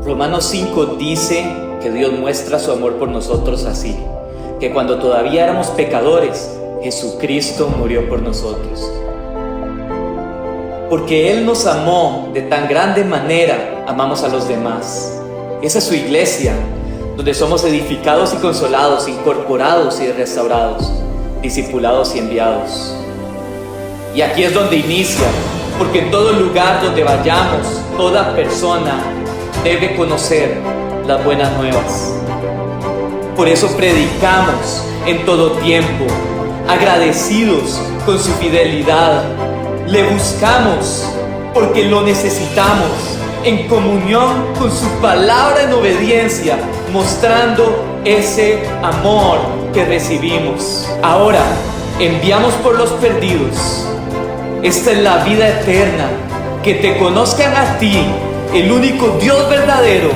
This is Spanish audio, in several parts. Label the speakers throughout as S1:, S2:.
S1: Romanos 5 dice que Dios muestra su amor por nosotros así, que cuando todavía éramos pecadores, Jesucristo murió por nosotros. Porque Él nos amó de tan grande manera, amamos a los demás. Esa es su iglesia, donde somos edificados y consolados, incorporados y restaurados, discipulados y enviados. Y aquí es donde inicia, porque en todo lugar donde vayamos, toda persona debe conocer las buenas nuevas. Por eso predicamos en todo tiempo, agradecidos con su fidelidad. Le buscamos porque lo necesitamos, en comunión con su palabra en obediencia, mostrando ese amor que recibimos. Ahora, enviamos por los perdidos. Esta es la vida eterna, que te conozcan a ti, el único Dios verdadero.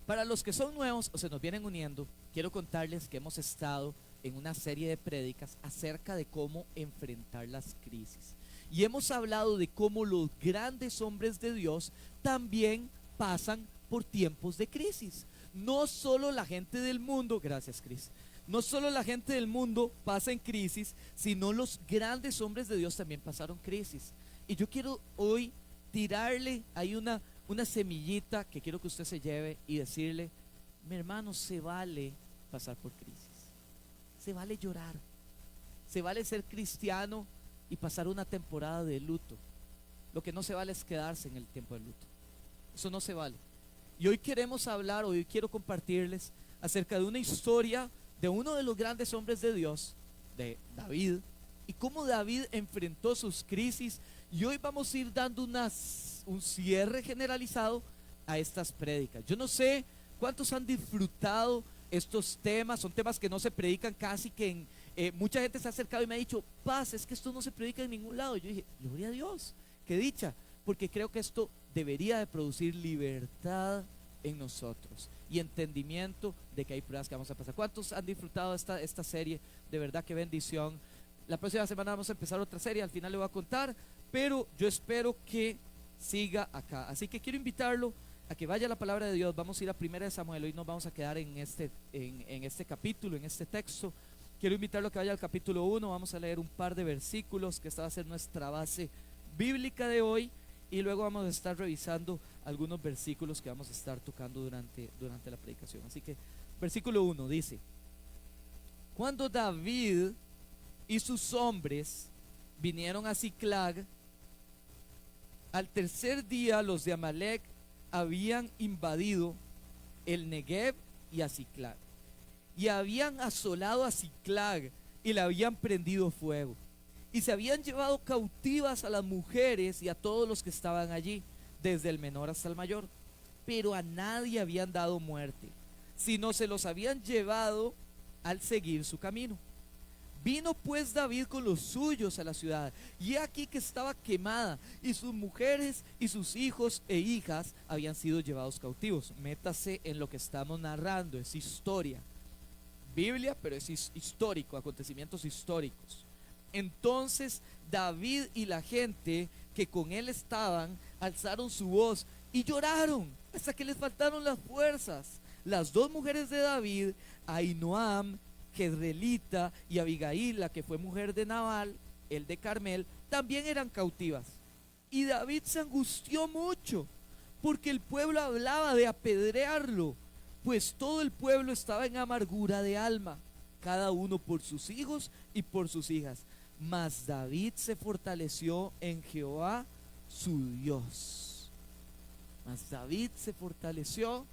S2: Para los que son nuevos o se nos vienen uniendo, quiero contarles que hemos estado en una serie de prédicas acerca de cómo enfrentar las crisis. Y hemos hablado de cómo los grandes hombres de Dios también pasan por tiempos de crisis. No solo la gente del mundo, gracias Cris, no solo la gente del mundo pasa en crisis, sino los grandes hombres de Dios también pasaron crisis. Y yo quiero hoy tirarle ahí una semillita que quiero que usted se lleve y decirle: mi hermano, se vale pasar por crisis, se vale llorar, se vale ser cristiano y pasar una temporada de luto. Lo que no se vale es quedarse en el tiempo de luto. Eso no se vale. Y hoy queremos hablar, hoy quiero compartirles acerca de una historia de uno de los grandes hombres de Dios, de David, y cómo David enfrentó sus crisis. Y hoy vamos a ir dando un cierre generalizado a estas prédicas. Yo no sé cuántos han disfrutado estos temas. Son temas que no se predican casi que mucha gente se ha acercado y me ha dicho: Paz, es que esto no se predica en ningún lado. Yo dije: gloria a Dios, qué dicha, porque creo que esto debería de producir libertad en nosotros y entendimiento de que hay pruebas que vamos a pasar. ¿Cuántos han disfrutado esta serie? De verdad, qué bendición. La próxima semana vamos a empezar otra serie, al final le voy a contar, pero yo espero que siga acá. Así que quiero invitarlo a que vaya a la palabra de Dios. Vamos a ir a 1 Samuel. Hoy nos vamos a quedar en este capítulo, en este texto. Quiero invitarlo a que vaya al capítulo 1. Vamos a leer un par de versículos, que esta va a ser nuestra base bíblica de hoy, y luego vamos a estar revisando algunos versículos que vamos a estar tocando durante la predicación. Así que versículo 1 dice: cuando David y sus hombres vinieron a Ziklag, al tercer día los de Amalec habían invadido el Negev y a Ziklag, y habían asolado a Ziklag y le habían prendido fuego, y se habían llevado cautivas a las mujeres y a todos los que estaban allí, desde el menor hasta el mayor, pero a nadie habían dado muerte, sino se los habían llevado al seguir su camino. Vino pues David con los suyos a la ciudad, y aquí que estaba quemada, y sus mujeres y sus hijos e hijas habían sido llevados cautivos. Métase en lo que estamos narrando, es historia, Biblia, pero es histórico, acontecimientos históricos. Entonces David y la gente que con él estaban alzaron su voz y lloraron hasta que les faltaron las fuerzas. Las dos mujeres de David, Ahinoam Jezreelita y Abigail, la que fue mujer de Nabal, el de Carmel, también eran cautivas. Y David se angustió mucho, porque el pueblo hablaba de apedrearlo, pues todo el pueblo estaba en amargura de alma, cada uno por sus hijos y por sus hijas. Mas David se fortaleció en Jehová su Dios. Mas David se fortaleció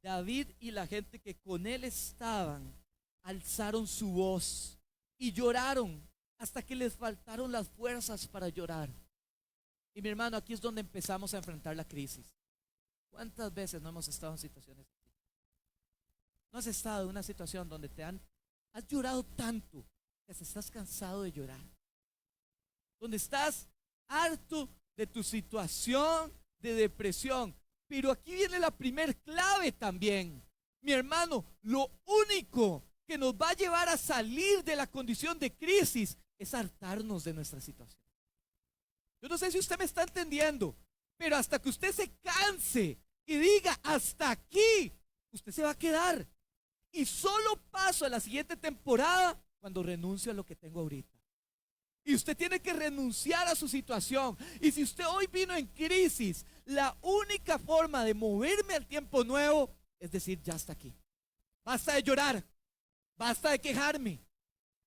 S2: David y la gente que con él estaban alzaron su voz y lloraron hasta que les faltaron las fuerzas para llorar. Y mi hermano, aquí es donde empezamos a enfrentar la crisis. ¿Cuántas veces no hemos estado en situaciones así? ¿No has estado en una situación donde has llorado tanto que hasta estás cansado de llorar? Donde estás harto de tu situación de depresión. Pero aquí viene la primer clave también. Mi hermano, lo único que nos va a llevar a salir de la condición de crisis es hartarnos de nuestra situación. Yo no sé si usted me está entendiendo, pero hasta que usted se canse y diga hasta aquí, usted se va a quedar. Y solo paso a la siguiente temporada cuando renuncio a lo que tengo ahorita. Y usted tiene que renunciar a su situación. Y si usted hoy vino en crisis, la única forma de moverme al tiempo nuevo es decir, ya está aquí. Basta de llorar, basta de quejarme,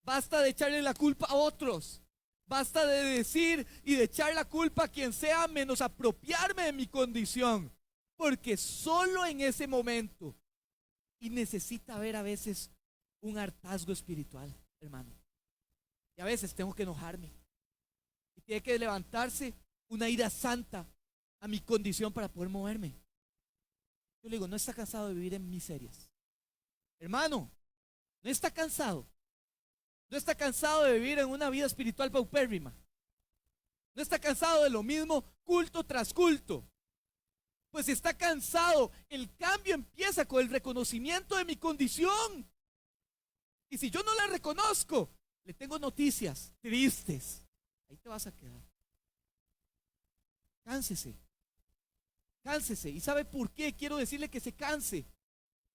S2: basta de echarle la culpa a otros, basta de decir y de echar la culpa a quien sea menos apropiarme de mi condición. Porque solo en ese momento, y necesita haber a veces un hartazgo espiritual, hermano. Y a veces tengo que enojarme. Y tiene que levantarse una ira santa a mi condición para poder moverme. Yo le digo, no está cansado de vivir en miserias. Hermano, no está cansado. No está cansado de vivir en una vida espiritual paupérrima. No está cansado de lo mismo culto tras culto. Pues si está cansado, el cambio empieza con el reconocimiento de mi condición. Y si yo no la reconozco, le tengo noticias tristes. Ahí te vas a quedar. Cánsese. Cánsese. ¿Y sabe por qué quiero decirle que se canse?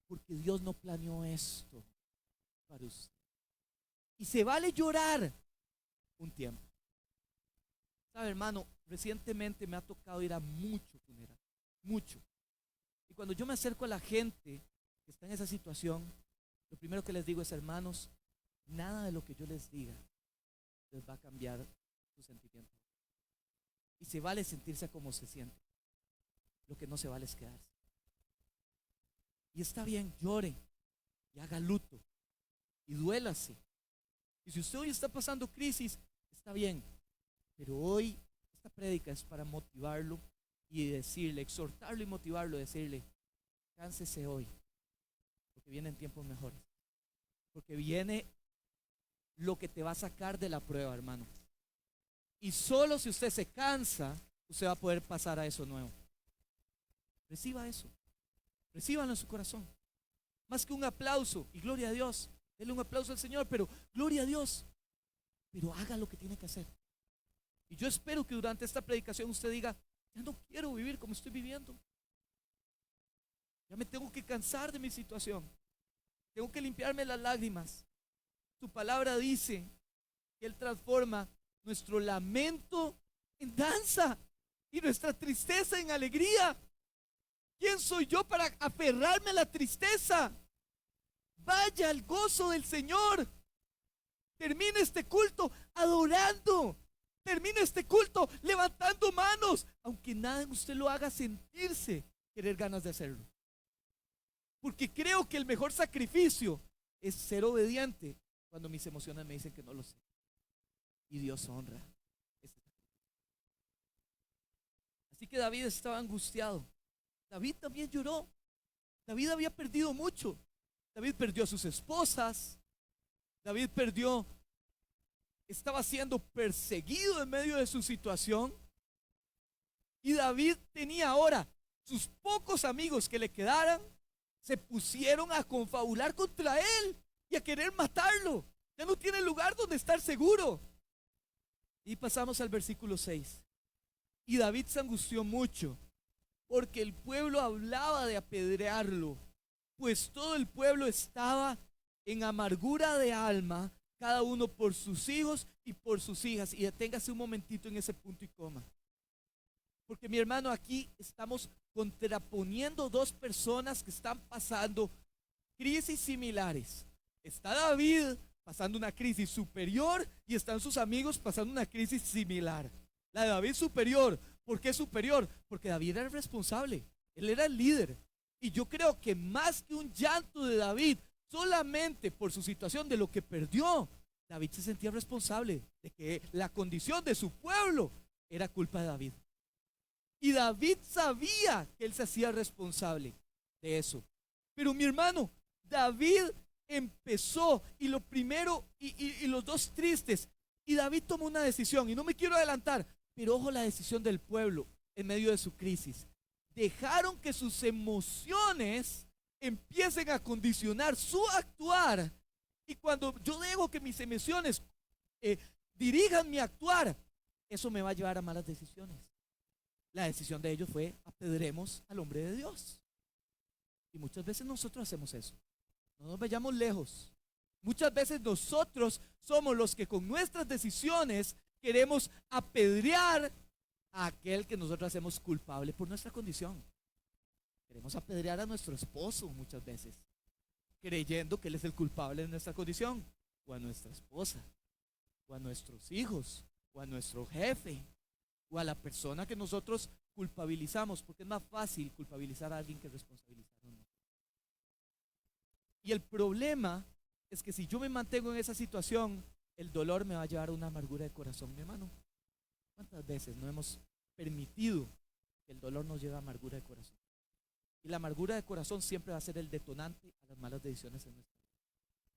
S2: Porque Dios no planeó esto para usted. Y se vale llorar un tiempo. ¿Sabe, hermano? Recientemente me ha tocado ir a mucho funeral. Mucho. Y cuando yo me acerco a la gente que está en esa situación, lo primero que les digo es, hermanos, nada de lo que yo les diga les va a cambiar su sentimiento. Y se vale sentirse como se siente. Lo que no se vale es quedarse. Y está bien, llore y haga luto y duélase. Y si usted hoy está pasando crisis, está bien. Pero hoy esta prédica es para motivarlo y decirle, exhortarlo y motivarlo, decirle, cánsese hoy, porque vienen tiempos mejores. Porque viene lo que te va a sacar de la prueba, hermano. Y solo si usted se cansa, usted va a poder pasar a eso nuevo. Reciba eso. Recíbanlo en su corazón. Más que un aplauso, y gloria a Dios, denle un aplauso al Señor, pero gloria a Dios. Pero haga lo que tiene que hacer. Y yo espero que durante esta predicación usted diga, ya no quiero vivir como estoy viviendo. Ya me tengo que cansar de mi situación. Tengo que limpiarme las lágrimas. Su palabra dice que Él transforma nuestro lamento en danza y nuestra tristeza en alegría. ¿Quién soy yo para aferrarme a la tristeza? Vaya al gozo del Señor. Termine este culto adorando. Termine este culto levantando manos, aunque nada en usted lo haga sentirse querer ganas de hacerlo. Porque creo que el mejor sacrificio es ser obediente cuando mis emociones me dicen que no lo sé. Y Dios honra ese sacrificio. Así que David estaba angustiado. David también lloró. David había perdido mucho. David perdió a sus esposas. David estaba siendo perseguido en medio de su situación. Y David tenía ahora sus pocos amigos que le quedaran, se pusieron a confabular contra él y a querer matarlo. Ya no tiene lugar donde estar seguro. Y pasamos al versículo 6. Y David se angustió mucho porque el pueblo hablaba de apedrearlo, pues todo el pueblo estaba en amargura de alma, cada uno por sus hijos y por sus hijas. Y deténgase un momentito en ese punto y coma. Porque mi hermano, aquí estamos contraponiendo dos personas que están pasando crisis similares. Está David pasando una crisis superior y están sus amigos pasando una crisis similar. La de David superior. ¿Por qué superior? Porque David era el responsable. Él era el líder. Y yo creo que más que un llanto de David, solamente por su situación de lo que perdió, David se sentía responsable de que la condición de su pueblo era culpa de David. Y David sabía que él se hacía responsable de eso. Pero mi hermano, David empezó y lo primero y los dos tristes. Y David tomó una decisión y no me quiero adelantar, pero ojo la decisión del pueblo en medio de su crisis. Dejaron que sus emociones empiecen a condicionar su actuar. Y cuando yo dejo que mis emociones dirijan mi actuar, eso me va a llevar a malas decisiones. La decisión de ellos fue: apedremos al hombre de Dios. Y muchas veces nosotros hacemos eso. No nos vayamos lejos. Muchas veces nosotros somos los que con nuestras decisiones queremos apedrear a aquel que nosotros hacemos culpable por nuestra condición. Queremos apedrear a nuestro esposo muchas veces, creyendo que él es el culpable de nuestra condición, o a nuestra esposa, o a nuestros hijos, o a nuestro jefe, o a la persona que nosotros culpabilizamos, porque es más fácil culpabilizar a alguien que responsabilizarnos. Y el problema es que si yo me mantengo en esa situación, el dolor me va a llevar a una amargura de corazón, mi hermano. ¿Cuántas veces no hemos permitido que el dolor nos lleve a amargura de corazón? Y la amargura de corazón siempre va a ser el detonante a las malas decisiones en nuestra vida,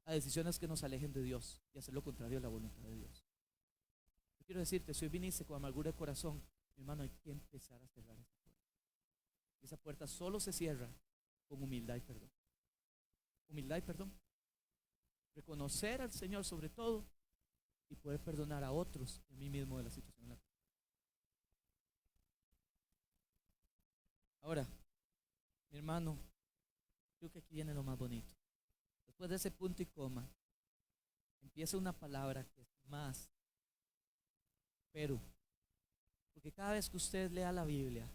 S2: a decisiones que nos alejen de Dios y hacer lo contrario a la voluntad de Dios. Yo quiero decirte, si hoy viniste con amargura de corazón, mi hermano, hay que empezar a cerrar esa puerta. Y esa puerta solo se cierra con humildad y perdón. Humildad y perdón. Reconocer al Señor sobre todo y poder perdonar a otros y a mí mismo de la situación en la que estoy. Ahora, mi hermano, creo que aquí viene lo más bonito. Después de ese punto y coma, empieza una palabra que es más, pero. Porque cada vez que usted lea la Biblia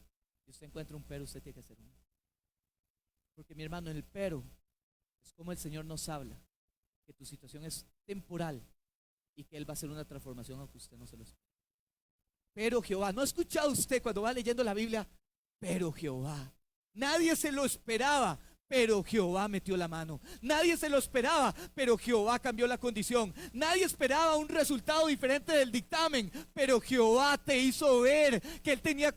S2: y usted encuentra un pero, usted tiene que hacer uno. Porque mi hermano, el pero es como el Señor nos habla, que tu situación es temporal y que Él va a hacer una transformación aunque usted no se lo espera. Pero Jehová, ¿no ha escuchado usted cuando va leyendo la Biblia? Pero Jehová, nadie se lo esperaba, pero Jehová metió la mano. Nadie se lo esperaba, pero Jehová cambió la condición. Nadie esperaba un resultado diferente del dictamen, pero Jehová te hizo ver que Él tenía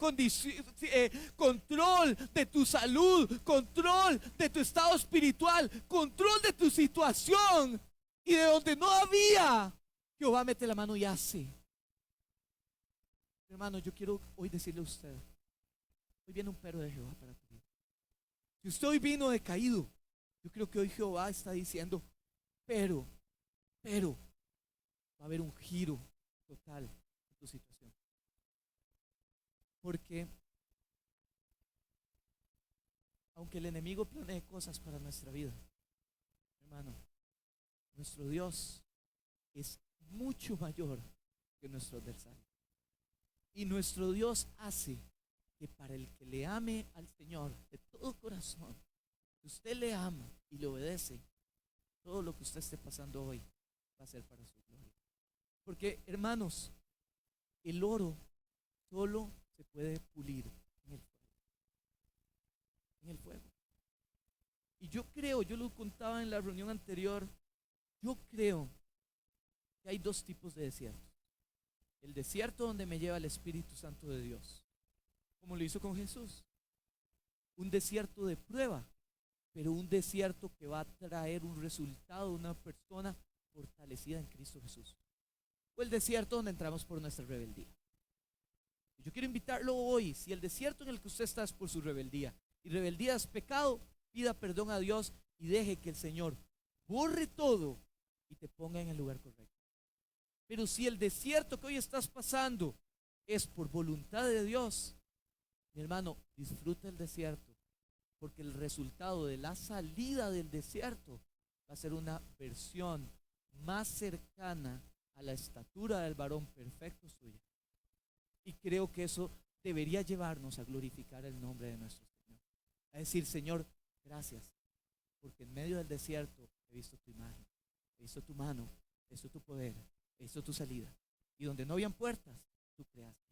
S2: control de tu salud, control de tu estado espiritual, control de tu situación. Y de donde no había, Jehová mete la mano y hace. Hermano, yo quiero hoy decirle a usted, hoy viene un pero de Jehová para tu vida. Si usted hoy vino decaído, yo creo que hoy Jehová está diciendo, pero, va a haber un giro total en tu situación. Porque, aunque el enemigo planee cosas para nuestra vida, hermano, nuestro Dios es mucho mayor que nuestro adversario. Y nuestro Dios hace que para el que le ame al Señor de todo corazón, si usted le ama y le obedece, todo lo que usted esté pasando hoy va a ser para su gloria. Porque, hermanos, el oro solo se puede pulir en el fuego. En el fuego. Y yo creo, yo lo contaba en la reunión anterior, yo creo que hay dos tipos de desiertos. El desierto donde me lleva el Espíritu Santo de Dios, como lo hizo con Jesús. Un desierto de prueba, pero un desierto que va a traer un resultado, una persona fortalecida en Cristo Jesús. O el desierto donde entramos por nuestra rebeldía. Yo quiero invitarlo hoy, si el desierto en el que usted está es por su rebeldía, y rebeldía es pecado, pida perdón a Dios y deje que el Señor borre todo y te ponga en el lugar correcto. Pero si el desierto que hoy estás pasando es por voluntad de Dios, mi hermano, disfruta el desierto, porque el resultado de la salida del desierto va a ser una versión más cercana a la estatura del varón perfecto suya. Y creo que eso debería llevarnos a glorificar el nombre de nuestro Señor. A decir, Señor, gracias, porque en medio del desierto he visto tu imagen, he visto tu mano, he visto tu poder, he visto tu salida. Y donde no habían puertas, tú creaste.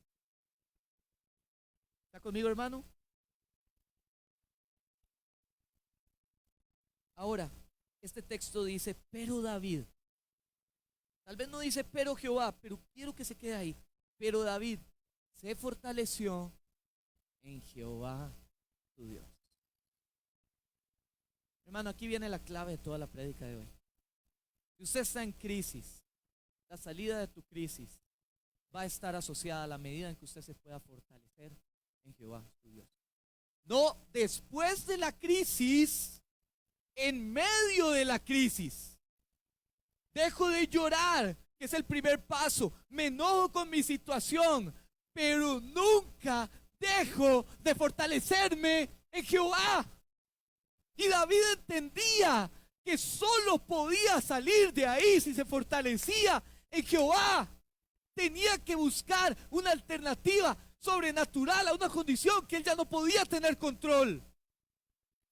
S2: ¿Está conmigo, hermano? Ahora, este texto dice, pero David. Tal vez no dice, pero Jehová, pero quiero que se quede ahí. Pero David se fortaleció en Jehová tu Dios. Hermano, aquí viene la clave de toda la prédica de hoy. Si usted está en crisis, la salida de tu crisis va a estar asociada a la medida en que usted se pueda fortalecer en Jehová tu Dios. No después de la crisis, en medio de la crisis. Dejo de llorar, que es el primer paso. Me enojo con mi situación, pero nunca dejo de fortalecerme en Jehová. Y David entendía que solo podía salir de ahí si se fortalecía en Jehová. Tenía que buscar una alternativa sobrenatural a una condición que él ya no podía tener control.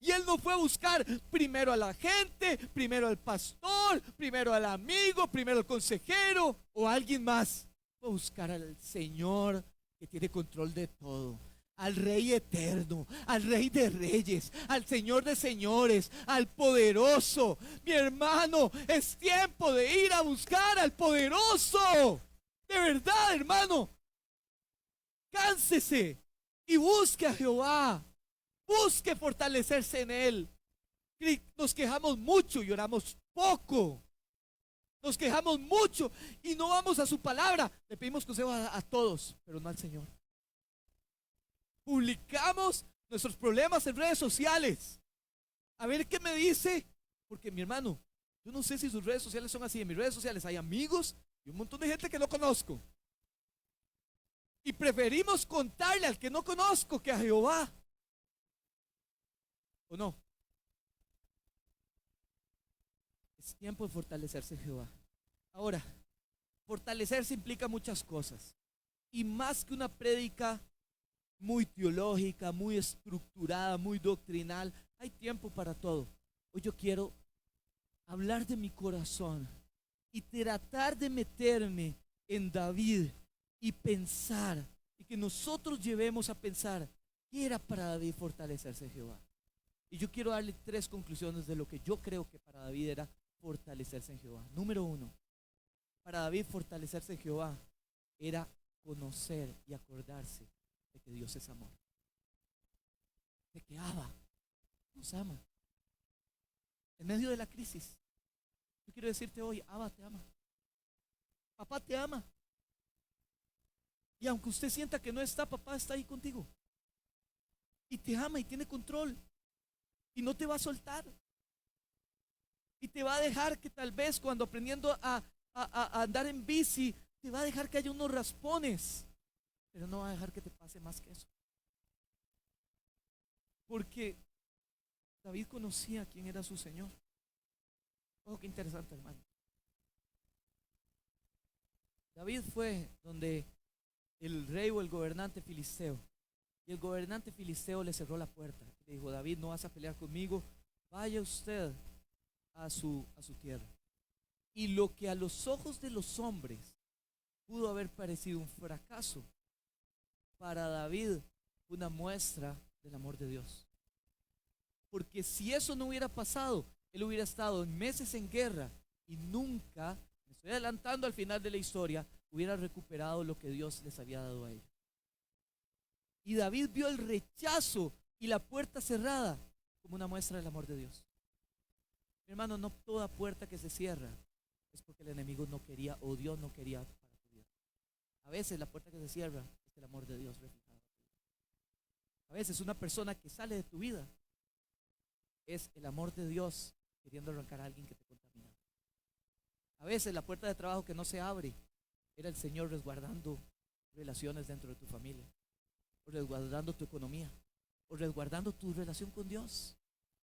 S2: Y él no fue a buscar primero a la gente, primero al pastor, primero al amigo, primero al consejero o a alguien más. Fue a buscar al Señor que tiene control de todo. Al Rey eterno, al Rey de reyes, al Señor de señores, al poderoso. Mi hermano, es tiempo de ir a buscar al poderoso. De verdad, hermano. Cánsese y busque a Jehová. Busque fortalecerse en Él. Nos quejamos mucho y oramos poco. Nos quejamos mucho y no vamos a su palabra. Le pedimos consejo a todos, pero no al Señor. Publicamos nuestros problemas en redes sociales. A ver qué me dice. Porque mi hermano, yo no sé si sus redes sociales son así. En mis redes sociales hay amigos y un montón de gente que no conozco. Y preferimos contarle al que no conozco que a Jehová. ¿O no? Es tiempo de fortalecerse en Jehová. Ahora, fortalecerse implica muchas cosas. Y más que una prédica muy teológica, muy estructurada, muy doctrinal, hay tiempo para todo. Hoy yo quiero hablar de mi corazón y tratar de meterme en David y pensar, y que nosotros llevemos a pensar qué era para David fortalecerse en Jehová. Y yo quiero darle 3 conclusiones de lo que yo creo que para David era fortalecerse en Jehová. Número 1, para David fortalecerse en Jehová era conocer y acordarse de que Dios es amor. De que Abba nos ama. En medio de la crisis, yo quiero decirte hoy, Abba te ama. Papá te ama. Y aunque usted sienta que no está, papá está ahí contigo. Y te ama y tiene control. Y no te va a soltar. Y te va a dejar que tal vez cuando aprendiendo a andar en bici, te va a dejar que haya unos raspones. Pero no va a dejar que te pase más que eso. Porque David conocía quién era su Señor. Oh, qué interesante, hermano. David fue donde el rey o el gobernante filisteo. Y el gobernante filisteo le cerró la puerta. Le dijo, David, no vas a pelear conmigo. Vaya usted a su tierra. Y lo que a los ojos de los hombres pudo haber parecido un fracaso, para David fue una muestra del amor de Dios. Porque si eso no hubiera pasado, él hubiera estado meses en guerra y nunca, me estoy adelantando al final de la historia, hubiera recuperado lo que Dios les había dado a ellos. Y David vio el rechazo y la puerta cerrada como una muestra del amor de Dios. Mi hermano, no toda puerta que se cierra es porque el enemigo no quería o Dios no quería para tu vida. A veces la puerta que se cierra es el amor de Dios reflejado. A veces una persona que sale de tu vida es el amor de Dios queriendo arrancar a alguien que te contamina. A veces la puerta de trabajo que no se abre era el Señor resguardando relaciones dentro de tu familia, o resguardando tu economía, o resguardando tu relación con Dios.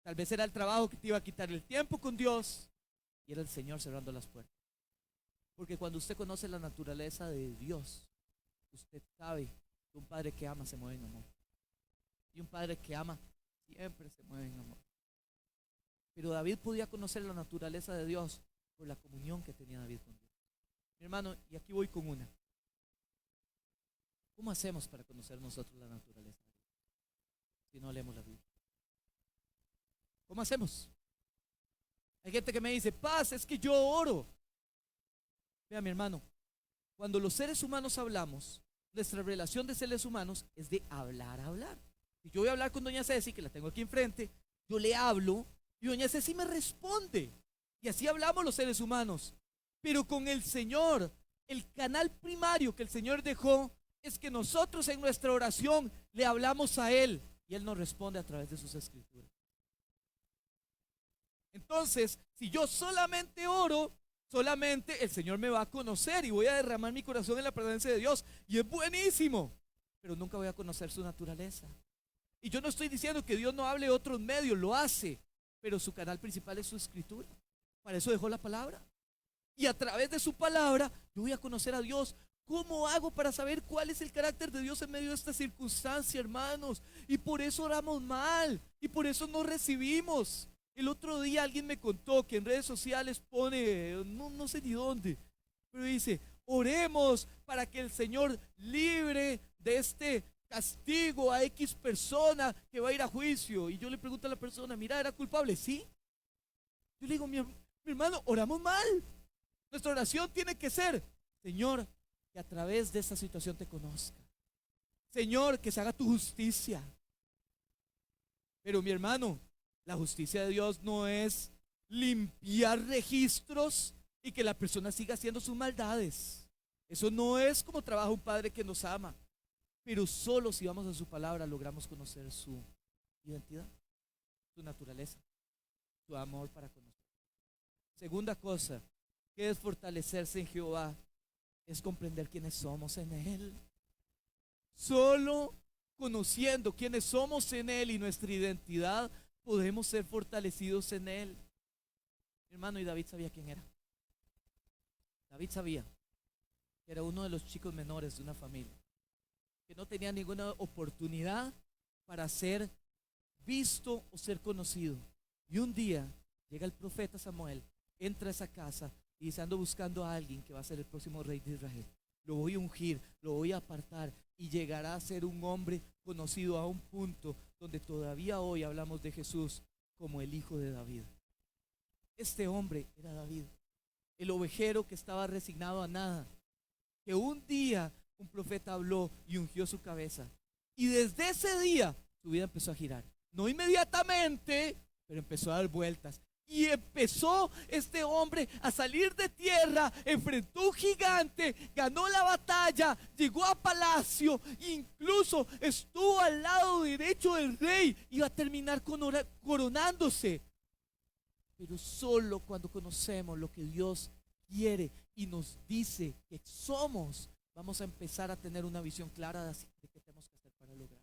S2: Tal vez era el trabajo que te iba a quitar el tiempo con Dios y era el Señor cerrando las puertas. Porque cuando usted conoce la naturaleza de Dios, usted sabe que un padre que ama se mueve en amor. Y un padre que ama siempre se mueve en amor. Pero David podía conocer la naturaleza de Dios por la comunión que tenía David con Dios. Mi hermano, y aquí voy con una. ¿Cómo hacemos para conocer nosotros la naturaleza de Dios si no leemos la Biblia? ¿Cómo hacemos? Hay gente que me dice, paz, es que yo oro. Vea, mi hermano, cuando los seres humanos hablamos, nuestra relación de seres humanos es de hablar a hablar. Si yo voy a hablar con doña Ceci, que la tengo aquí enfrente, yo le hablo y doña Ceci me responde. Y así hablamos los seres humanos. Pero con el Señor, el canal primario que el Señor dejó es que nosotros en nuestra oración le hablamos a Él y Él nos responde a través de sus escrituras. Entonces, si yo solamente oro, solamente el Señor me va a conocer y voy a derramar mi corazón en la presencia de Dios. Y es buenísimo, pero nunca voy a conocer su naturaleza. Y yo no estoy diciendo que Dios no hable de otros medios, lo hace, pero su canal principal es su escritura. Para eso dejó la palabra. Y a través de su palabra yo voy a conocer a Dios. ¿Cómo hago para saber cuál es el carácter de Dios en medio de esta circunstancia, hermanos? Y por eso oramos mal y por eso no recibimos. El otro día alguien me contó que en redes sociales pone, no sé ni dónde, pero dice, oremos para que el Señor libre de este castigo a X persona que va a ir a juicio. Y yo le pregunto a la persona, mira, ¿era culpable? ¿Sí? Yo le digo, mi hermano, oramos mal. Nuestra oración tiene que ser, Señor, que a través de esta situación te conozca. Señor, que se haga tu justicia. Pero mi hermano, la justicia de Dios no es limpiar registros y que la persona siga haciendo sus maldades. Eso no es como trabaja un padre que nos ama. Pero solo si vamos a su palabra logramos conocer su identidad, su naturaleza, su amor para con nosotros. Segunda cosa, que es fortalecerse en Jehová, es comprender quiénes somos en Él. Solo conociendo quiénes somos en Él y nuestra identidad, podemos ser fortalecidos en Él. Hermano, y David sabía quién era. David sabía que era uno de los chicos menores de una familia, que no tenía ninguna oportunidad para ser visto o ser conocido. Y un día llega el profeta Samuel, entra a esa casa y dice, ando buscando a alguien que va a ser el próximo rey de Israel. Lo voy a ungir, lo voy a apartar y llegará a ser un hombre conocido a un punto donde todavía hoy hablamos de Jesús como el hijo de David. Este hombre era David, el ovejero que estaba resignado a nada, que un día un profeta habló y ungió su cabeza. Y desde ese día su vida empezó a girar. No inmediatamente, pero empezó a dar vueltas. Y empezó este hombre a salir de tierra, enfrentó un gigante, ganó la batalla, llegó a palacio, incluso estuvo al lado derecho del rey, iba a terminar coronándose. Pero solo cuando conocemos lo que Dios quiere y nos dice que somos, vamos a empezar a tener una visión clara de qué tenemos que hacer para lograr.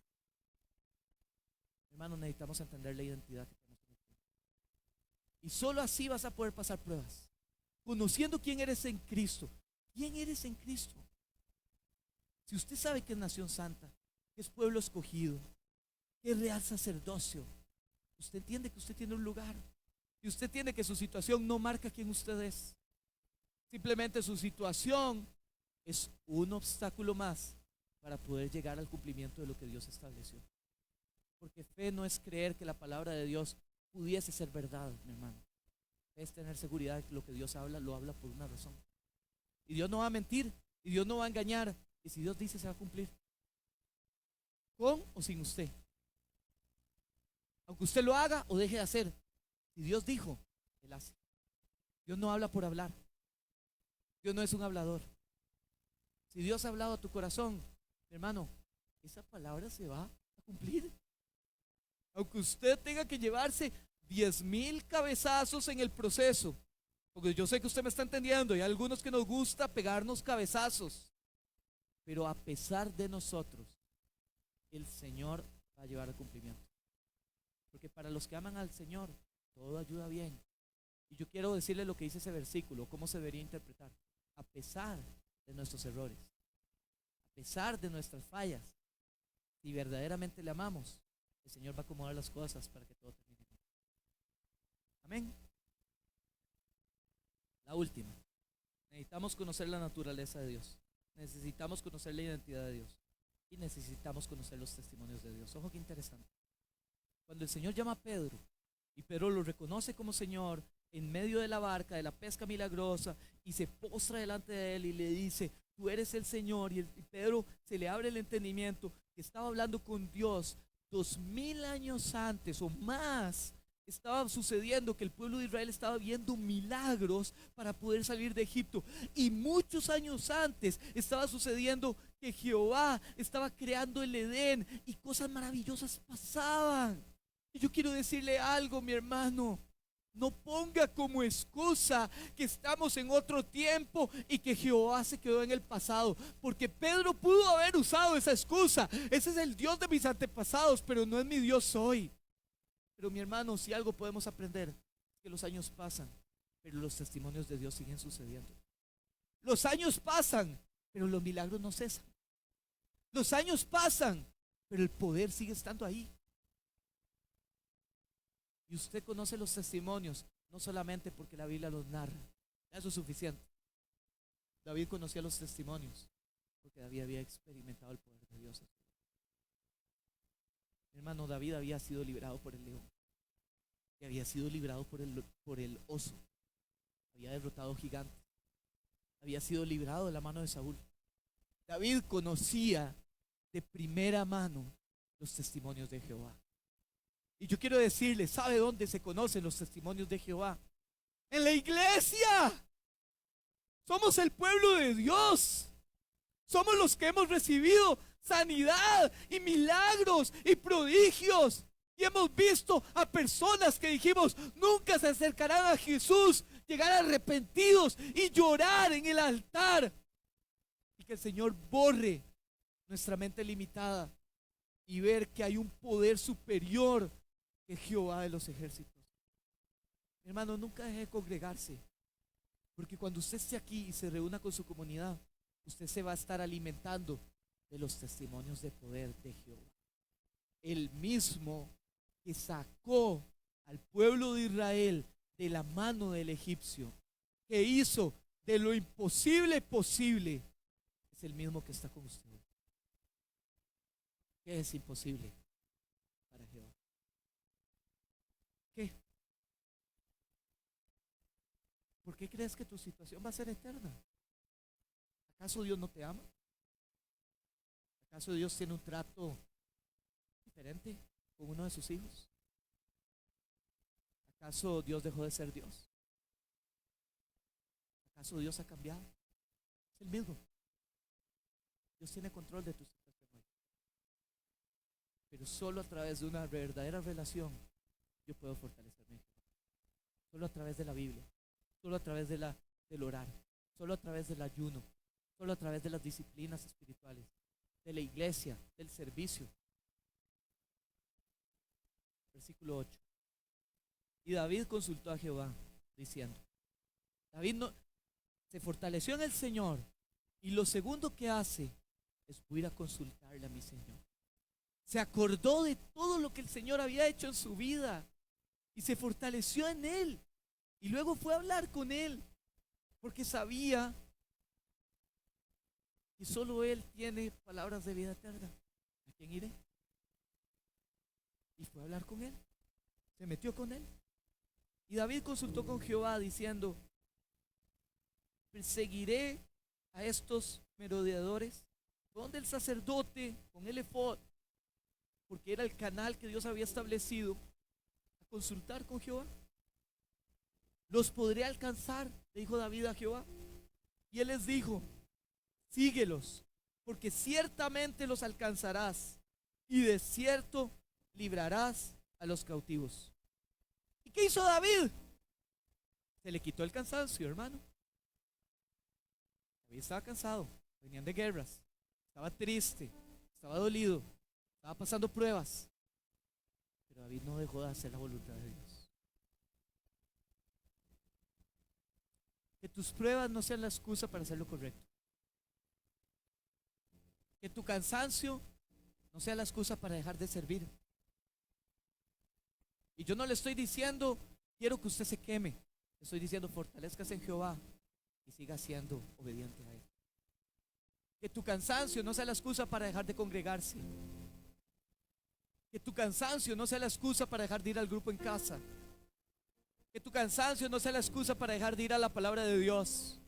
S2: Hermanos, necesitamos entender la identidad que tenemos en Cristo. Y solo así vas a poder pasar pruebas. Conociendo quién eres en Cristo. ¿Quién eres en Cristo? Si usted sabe que es nación santa, que es pueblo escogido, que es real sacerdocio, usted entiende que usted tiene un lugar. Y usted entiende que su situación no marca quién usted es. Simplemente su situación es un obstáculo más para poder llegar al cumplimiento de lo que Dios estableció. Porque fe no es creer que la palabra de Dios pudiese ser verdad, mi hermano. Fe es tener seguridad de que lo que Dios habla, lo habla por una razón. Y Dios no va a mentir, y Dios no va a engañar. Y si Dios dice, se va a cumplir. Con o sin usted. Aunque usted lo haga o deje de hacer. Si Dios dijo, Él hace. Dios no habla por hablar. Dios no es un hablador. Si Dios ha hablado a tu corazón, mi hermano, esa palabra se va a cumplir. Aunque usted tenga que llevarse 10,000 cabezazos en el proceso, porque yo sé que usted me está entendiendo, y hay algunos que nos gusta pegarnos cabezazos, pero a pesar de nosotros, el Señor va a llevar al cumplimiento. Porque para los que aman al Señor, todo ayuda bien. Y yo quiero decirle lo que dice ese versículo, cómo se debería interpretar. A pesar de nuestros errores, a pesar de nuestras fallas, si verdaderamente le amamos, el Señor va a acomodar las cosas para que todo termine bien. Amén. La última. Necesitamos conocer la naturaleza de Dios. Necesitamos conocer la identidad de Dios. Y necesitamos conocer los testimonios de Dios. Ojo, qué interesante. Cuando el Señor llama a Pedro, y Pedro lo reconoce como Señor, en medio de la barca, de la pesca milagrosa, y se postra delante de él y le dice, tú eres el Señor. Y Pedro se le abre el entendimiento que estaba hablando con Dios 2000 años antes o más. Estaba sucediendo que el pueblo de Israel estaba viendo milagros para poder salir de Egipto. Y muchos años antes estaba sucediendo que Jehová estaba creando el Edén y cosas maravillosas pasaban. Y yo quiero decirle algo, mi hermano. No ponga como excusa que estamos en otro tiempo y que Jehová se quedó en el pasado, porque Pedro pudo haber usado esa excusa. Ese es el Dios de mis antepasados, pero no es mi Dios hoy. Pero mi hermano, si algo podemos aprender, es que los años pasan, pero los testimonios de Dios siguen sucediendo. Los años pasan, pero los milagros no cesan. Los años pasan, pero el poder sigue estando ahí. Y usted conoce los testimonios, no solamente porque la Biblia los narra. Eso es suficiente. David conocía los testimonios, porque David había experimentado el poder de Dios. Mi hermano, David había sido liberado por el león. Y había sido liberado por el oso. Había derrotado gigantes. Había sido librado de la mano de Saúl. David conocía de primera mano los testimonios de Jehová. Y yo quiero decirle, ¿sabe dónde se conocen los testimonios de Jehová? En la iglesia. Somos el pueblo de Dios. Somos los que hemos recibido sanidad y milagros y prodigios. Y hemos visto a personas que dijimos, nunca se acercarán a Jesús, llegar arrepentidos y llorar en el altar. Y que el Señor borre nuestra mente limitada y ver que hay un poder superior que Jehová de los ejércitos. Mi hermano, nunca deje de congregarse, porque cuando usted esté aquí y se reúna con su comunidad, usted se va a estar alimentando de los testimonios de poder de Jehová. El mismo que sacó al pueblo de Israel de la mano del egipcio, que hizo de lo imposible posible, es el mismo que está con usted. ¿Qué es imposible para Jehová? ¿Qué? ¿Por qué crees que tu situación va a ser eterna? ¿Acaso Dios no te ama? ¿Acaso Dios tiene un trato diferente con uno de sus hijos? ¿Acaso Dios dejó de ser Dios? ¿Acaso Dios ha cambiado? Es el mismo. Dios tiene control de tu situación hoy. Pero solo a través de una verdadera relación yo puedo fortalecerme. Solo a través de la Biblia, solo a través del orar, solo a través del ayuno, solo a través de las disciplinas espirituales, de la iglesia, del servicio. Versículo 8. Y David consultó a Jehová, diciendo, David se fortaleció en el Señor, y lo segundo que hace es ir a consultarle a mi Señor. Se acordó de todo lo que el Señor había hecho en su vida y se fortaleció en Él. Y luego fue a hablar con Él, porque sabía que solo Él tiene palabras de vida eterna. ¿A quién iré? Y fue a hablar con Él. Se metió con Él. Y David consultó con Jehová diciendo, perseguiré a estos merodeadores. Donde el sacerdote con el efod, porque era el canal que Dios había establecido, a consultar con Jehová. ¿Los podré alcanzar?, le dijo David a Jehová. Y él les dijo, síguelos, porque ciertamente los alcanzarás, y de cierto librarás a los cautivos. ¿Y qué hizo David? Se le quitó el cansancio, hermano. David estaba cansado, venían de guerras, estaba triste, estaba dolido, estaba pasando pruebas, pero David no dejó de hacer la voluntad de Dios. Que tus pruebas no sean la excusa para hacer lo correcto. Que tu cansancio no sea la excusa para dejar de servir. Y yo no le estoy diciendo, quiero que usted se queme. Le estoy diciendo, fortalezcase en Jehová y siga siendo obediente a Él. Que tu cansancio no sea la excusa para dejar de congregarse. Que tu cansancio no sea la excusa para dejar de ir al grupo en casa. Que tu cansancio no sea la excusa para dejar de ir a la palabra de Dios.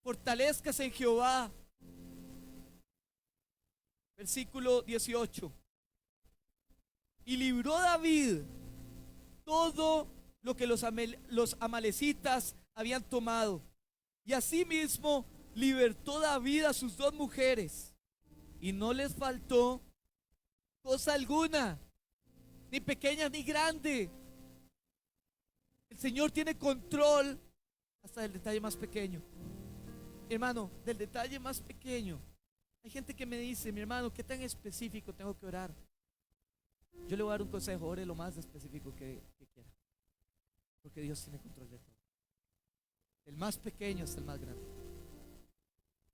S2: Fortalezcas en Jehová. Versículo 18. Y libró David todo lo que los amalecitas habían tomado. Y asimismo libertó David a sus 2 mujeres. Y no les faltó cosa alguna, ni pequeña ni grande. El Señor tiene control hasta del detalle más pequeño. Hermano, del detalle más pequeño. Hay gente que me dice, mi hermano, ¿qué tan específico tengo que orar? Yo le voy a dar un consejo: ore lo más específico que quiera, porque Dios tiene control de todo. El más pequeño hasta el más grande.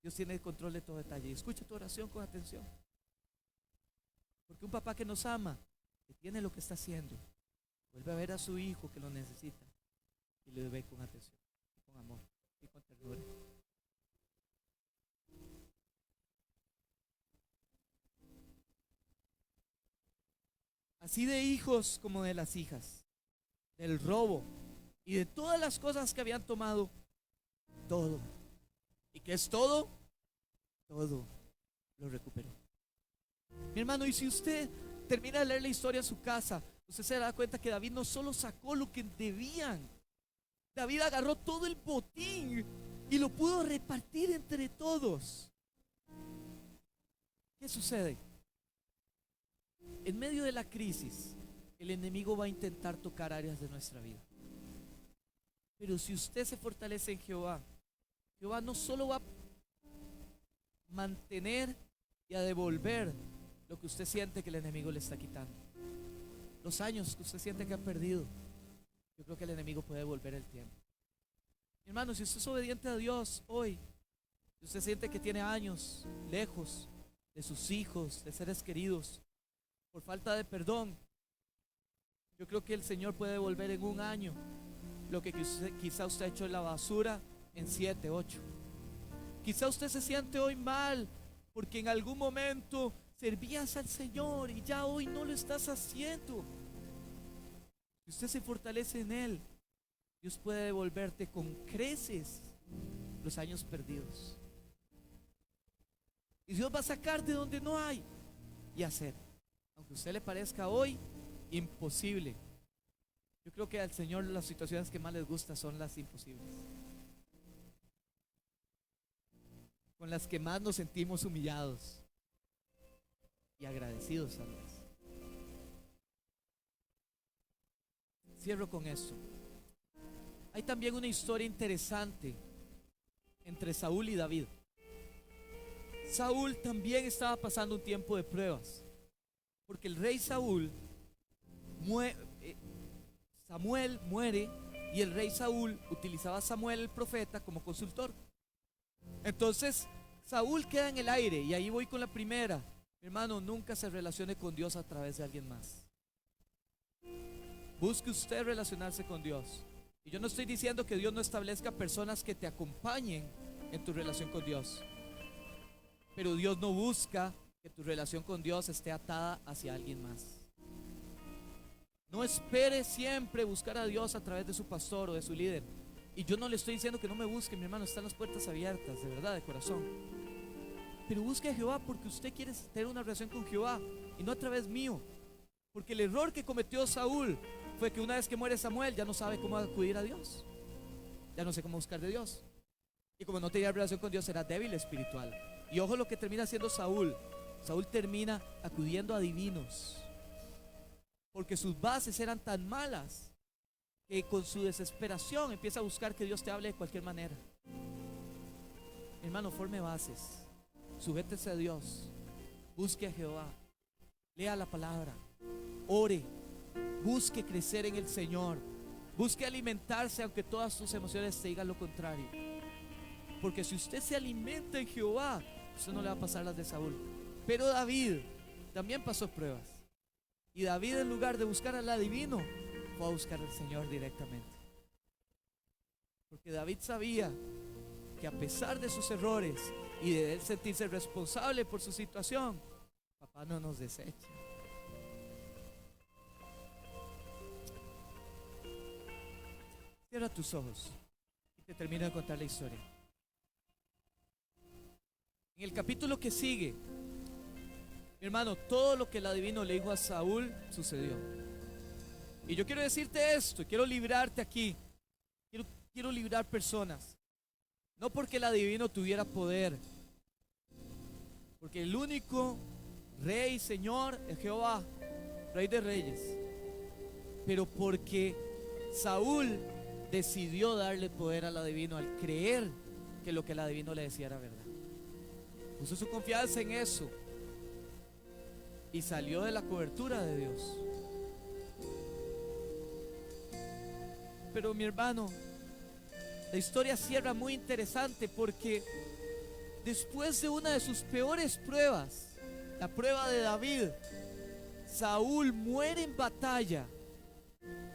S2: Dios tiene control de todo detalle. Y escucha tu oración con atención, porque un papá que nos ama, que tiene lo que está haciendo, vuelve a ver a su hijo que lo necesita y le ve con atención, con amor y con ternura. Así de hijos como de las hijas, del robo y de todas las cosas que habían tomado, todo. ¿Y qué es todo? Todo lo recuperó. Mi hermano, y si usted termina de leer la historia en su casa, usted se da cuenta que David no solo sacó lo que debían, David agarró todo el botín y lo pudo repartir entre todos. ¿Qué sucede? En medio de la crisis, el enemigo va a intentar tocar áreas de nuestra vida. Pero si usted se fortalece en Jehová, Jehová no solo va a mantener y a devolver lo que usted siente que el enemigo le está quitando, los años que usted siente que ha perdido, yo creo que el enemigo puede devolver el tiempo. Mi hermano, si usted es obediente a Dios hoy, si usted siente que tiene años lejos de sus hijos, de seres queridos, por falta de perdón, yo creo que el Señor puede devolver en un año lo que quizá usted ha hecho en la basura en 7, 8. Quizá usted se siente hoy mal porque en algún momento servías al Señor y ya hoy no lo estás haciendo. Si usted se fortalece en Él, Dios puede devolverte con creces los años perdidos. Y Dios va a sacar de donde no hay y hacer, aunque a usted le parezca hoy imposible. Yo creo que al Señor las situaciones que más les gusta son las imposibles, con las que más nos sentimos humillados y agradecidos a Dios. Cierro con esto. Hay también una historia interesante entre Saúl y David. Saúl también estaba pasando un tiempo de pruebas, porque el rey Samuel muere y el rey Saúl utilizaba a Samuel el profeta como consultor. Entonces Saúl queda en el aire, y ahí voy con la primera. Mi hermano, nunca se relacione con Dios a través de alguien más. Busque usted relacionarse con Dios. Y yo no estoy diciendo que Dios no establezca personas que te acompañen en tu relación con Dios, pero Dios no busca que tu relación con Dios esté atada hacia alguien más. No espere siempre buscar a Dios a través de su pastor o de su líder. Y yo no le estoy diciendo que no me busque, mi hermano, están las puertas abiertas, de verdad, de corazón. Pero busque a Jehová porque usted quiere tener una relación con Jehová y no a través mío. Porque el error que cometió Saúl fue que una vez que muere Samuel ya no sabe cómo acudir a Dios, ya no sé cómo buscar de Dios, y como no tenía relación con Dios era débil espiritual. Y ojo lo que termina haciendo Saúl. Saúl termina acudiendo a divinos, porque sus bases eran tan malas que con su desesperación empieza a buscar que Dios te hable de cualquier manera. Hermano, forme bases, sujétese a Dios, busque a Jehová, lea la palabra, ore, busque crecer en el Señor, busque alimentarse aunque todas sus emociones te digan lo contrario. Porque si usted se alimenta en Jehová, usted no le va a pasar las de Saúl. Pero David también pasó pruebas, y David, en lugar de buscar al adivino, fue a buscar al Señor directamente. Porque David sabía que a pesar de sus errores y de él sentirse responsable por su situación, papá no nos desecha. Cierra tus ojos y te termino de contar la historia. En el capítulo que sigue, mi hermano, todo lo que el adivino le dijo a Saúl sucedió. Y yo quiero decirte esto, quiero librarte aquí. Quiero librar personas. No porque el adivino tuviera poder, porque el único Rey, Señor, es Jehová, Rey de Reyes. Pero porque Saúl decidió darle poder al adivino al creer que lo que el adivino le decía era verdad. Puso su confianza en eso y salió de la cobertura de Dios. Pero mi hermano, la historia cierra muy interesante porque después de una de sus peores pruebas, la prueba de David, Saúl muere en batalla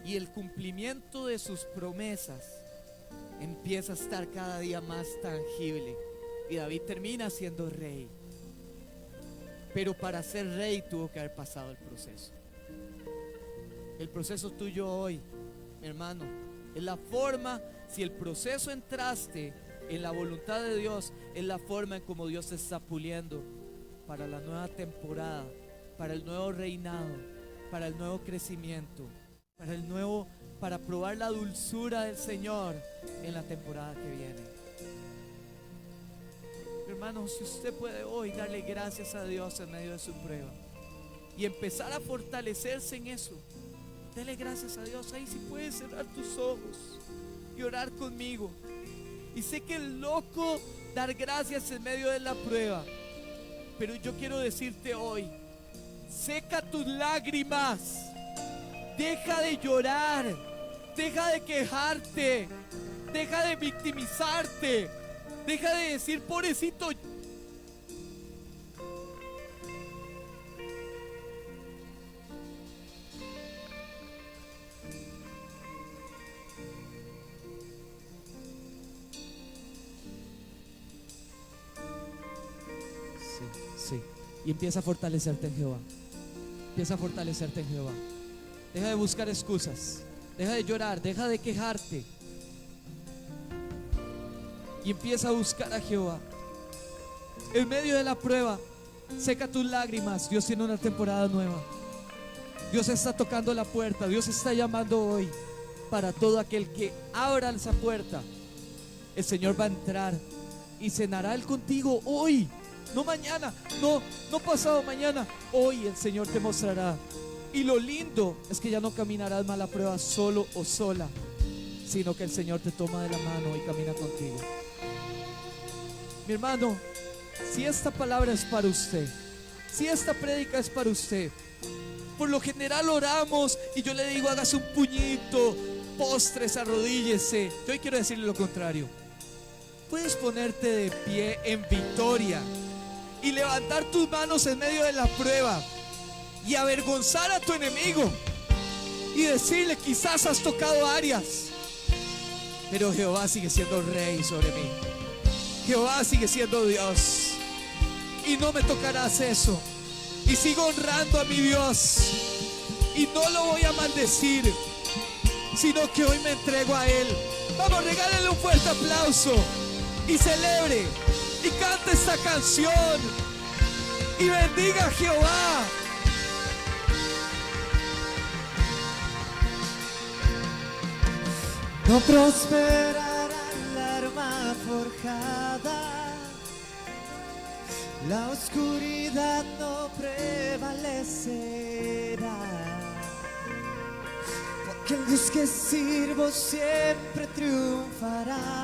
S2: y el cumplimiento de sus promesas empieza a estar cada día más tangible y David termina siendo rey. Pero para ser rey tuvo que haber pasado el proceso. El proceso tuyo hoy, mi hermano, es la forma, si el proceso entraste en la voluntad de Dios, es la forma en como Dios te está puliendo para la nueva temporada, para el nuevo reinado, para el nuevo crecimiento, para probar la dulzura del Señor en la temporada que viene. Hermano, si usted puede hoy darle gracias a Dios en medio de su prueba y empezar a fortalecerse en eso, dele gracias a Dios. Ahí sí puedes cerrar tus ojos y orar conmigo. Y sé que es loco dar gracias en medio de la prueba, pero yo quiero decirte hoy: seca tus lágrimas, deja de llorar, deja de quejarte, deja de victimizarte, deja de decir pobrecito. Sí. Y empieza a fortalecerte en Jehová. Empieza a fortalecerte en Jehová. Deja de buscar excusas, deja de llorar, deja de quejarte y empieza a buscar a Jehová. En medio de la prueba, seca tus lágrimas. Dios tiene una temporada nueva. Dios está tocando la puerta. Dios está llamando hoy. Para todo aquel que abra esa puerta, el Señor va a entrar y cenará Él contigo hoy. No mañana, no pasado mañana. Hoy el Señor te mostrará. Y lo lindo es que ya no caminarás más la prueba solo o sola, sino que el Señor te toma de la mano y camina contigo. Mi hermano, si esta palabra es para usted, si esta prédica es para usted, por lo general oramos y yo le digo: hágase un puñito, postres, arrodíllese. Yo hoy quiero decirle lo contrario. Puedes ponerte de pie en victoria y levantar tus manos en medio de la prueba y avergonzar a tu enemigo y decirle: quizás has tocado áreas, pero Jehová sigue siendo rey sobre mí. Jehová sigue siendo Dios y no me tocarás eso. Y sigo honrando a mi Dios y no lo voy a maldecir, sino que hoy me entrego a Él. Vamos, regálenle un fuerte aplauso y celebre y cante esta canción y bendiga a Jehová.
S3: No prosperará la arma forjada, la oscuridad no prevalecerá, porque el Dios que sirvo siempre triunfará.